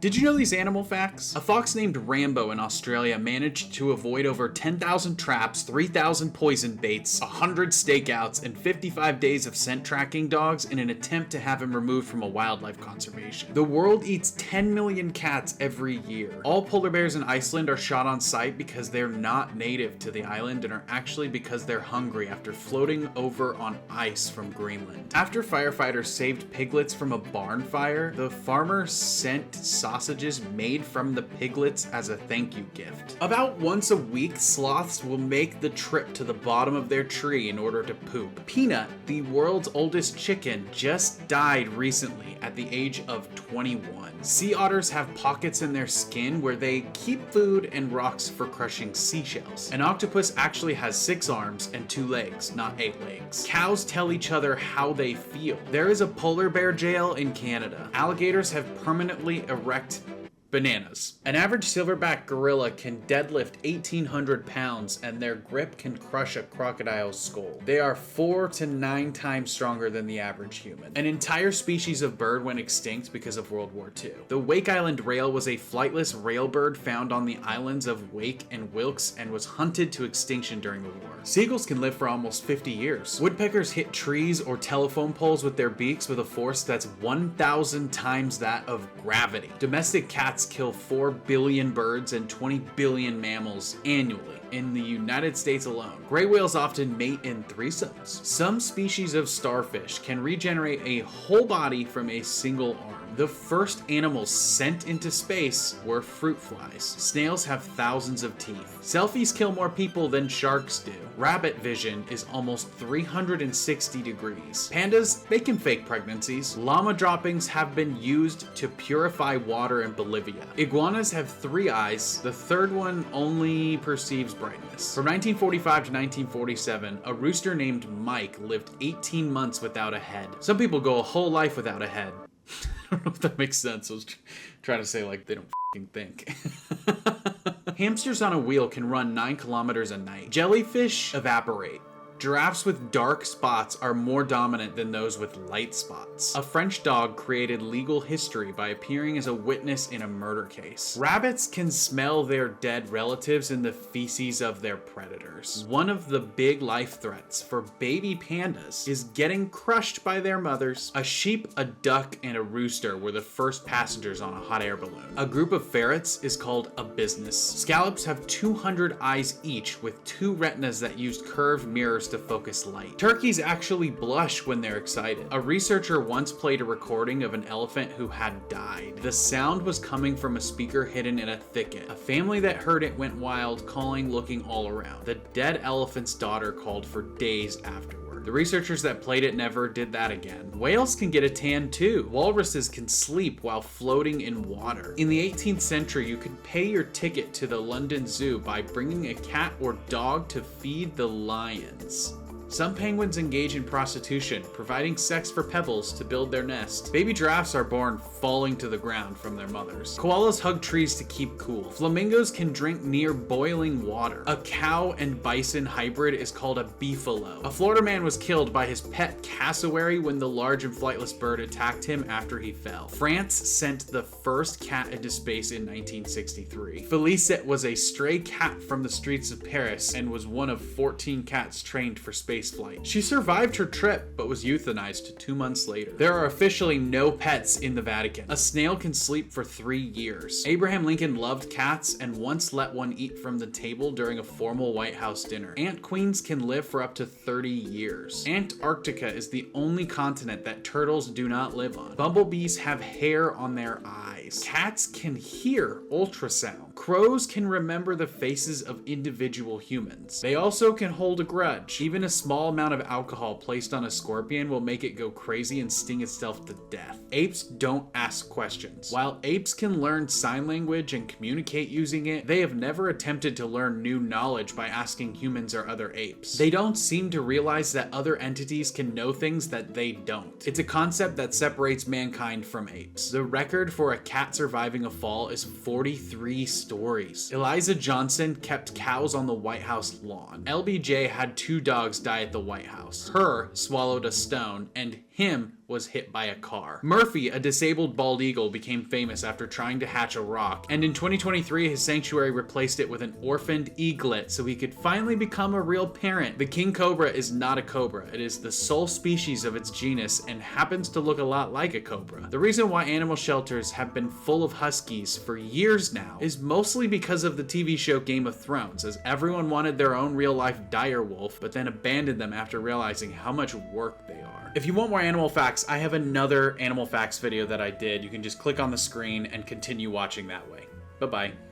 Did you know these animal facts? A fox named Rambo in Australia managed to avoid over 10,000 traps, 3,000 poison baits, 100 stakeouts, and 55 days of scent tracking dogs in an attempt to have him removed from a wildlife conservation. The world eats 10 million cats every year. All polar bears in Iceland are shot on sight because they're not native to the island and are actually because they're hungry after floating over on ice from Greenland. After firefighters saved piglets from a barn fire, the farmer sent sausages made from the piglets as a thank you gift. About once a week, sloths will make the trip to the bottom of their tree in order to poop. Peanut, the world's oldest chicken, just died recently at the age of 21. Sea otters have pockets in their skin where they keep food and rocks for crushing seashells. An octopus actually has 6 arms and 2 legs, not 8 legs. Cows tell each other how they feel. There is a polar bear jail in Canada. Alligators have permanently erect bananas. An average silverback gorilla can deadlift 1,800 pounds and their grip can crush a crocodile's skull. They are 4 to 9 times stronger than the average human. An entire species of bird went extinct because of World War II. The Wake Island rail was a flightless railbird found on the islands of Wake and Wilkes and was hunted to extinction during the war. Seagulls can live for almost 50 years. Woodpeckers hit trees or telephone poles with their beaks with a force that's 1,000 times that of gravity. Domestic cats kill 4 billion birds and 20 billion mammals annually in the United States alone. Gray whales often mate in threesomes. Some species of starfish can regenerate a whole body from a single arm. The first animals sent into space were fruit flies. Snails have thousands of teeth. Selfies kill more people than sharks do. Rabbit vision is almost 360 degrees. Pandas, they can fake pregnancies. Llama droppings have been used to purify water in Bolivia. Iguanas have 3 eyes. The third one only perceives brightness. From 1945 to 1947, a rooster named Mike lived 18 months without a head. Some people go a whole life without a head. I don't know if that makes sense. I was trying to say like they don't f***ing think. Hamsters on a wheel can run 9 kilometers a night. Jellyfish evaporate. Giraffes with dark spots are more dominant than those with light spots. A French dog created legal history by appearing as a witness in a murder case. Rabbits can smell their dead relatives in the feces of their predators. One of the big life threats for baby pandas is getting crushed by their mothers. A sheep, a duck, and a rooster were the first passengers on a hot air balloon. A group of ferrets is called a business. Scallops have 200 eyes each with 2 retinas that used curved mirrors to focus light. Turkeys actually blush when they're excited. A researcher once played a recording of an elephant who had died. The sound was coming from a speaker hidden in a thicket. A family that heard it went wild, calling, looking all around. The dead elephant's daughter called for days afterward. The researchers that played it never did that again. Whales can get a tan too. Walruses can sleep while floating in water. In the 18th century, you could pay your ticket to the London Zoo by bringing a cat or dog to feed the lions. Some penguins engage in prostitution, providing sex for pebbles to build their nest. Baby giraffes are born falling to the ground from their mothers. Koalas hug trees to keep cool. Flamingos can drink near boiling water. A cow and bison hybrid is called a beefalo. A Florida man was killed by his pet cassowary when the large and flightless bird attacked him after he fell. France sent the first cat into space in 1963. Felicette was a stray cat from the streets of Paris and was one of 14 cats trained for space flight. She survived her trip, but was euthanized 2 months later. There are officially no pets in the Vatican. A snail can sleep for 3 years. Abraham Lincoln loved cats and once let one eat from the table during a formal White House dinner. Ant queens can live for up to 30 years. Antarctica is the only continent that turtles do not live on. Bumblebees have hair on their eyes. Cats can hear ultrasound. Crows can remember the faces of individual humans. They also can hold a grudge. Even a small amount of alcohol placed on a scorpion will make it go crazy and sting itself to death. Apes don't ask questions. While apes can learn sign language and communicate using it, they have never attempted to learn new knowledge by asking humans or other apes. They don't seem to realize that other entities can know things that they don't. It's a concept that separates mankind from apes. The record for a cat surviving a fall is 43 stories. Eliza Johnson kept cows on the White House lawn. LBJ had 2 dogs die at the White House. Her swallowed a stone, and him was hit by a car. Murphy, a disabled bald eagle, became famous after trying to hatch a rock, and in 2023 his sanctuary replaced it with an orphaned eaglet so he could finally become a real parent. The king cobra is not a cobra. It is the sole species of its genus and happens to look a lot like a cobra. The reason why animal shelters have been full of huskies for years now is mostly because of the TV show Game of Thrones, as everyone wanted their own real-life dire wolf, but then abandoned them after realizing how much work they are. If you want more animal facts, I have another animal facts video that I did. You can just click on the screen and continue watching that way. Bye-bye.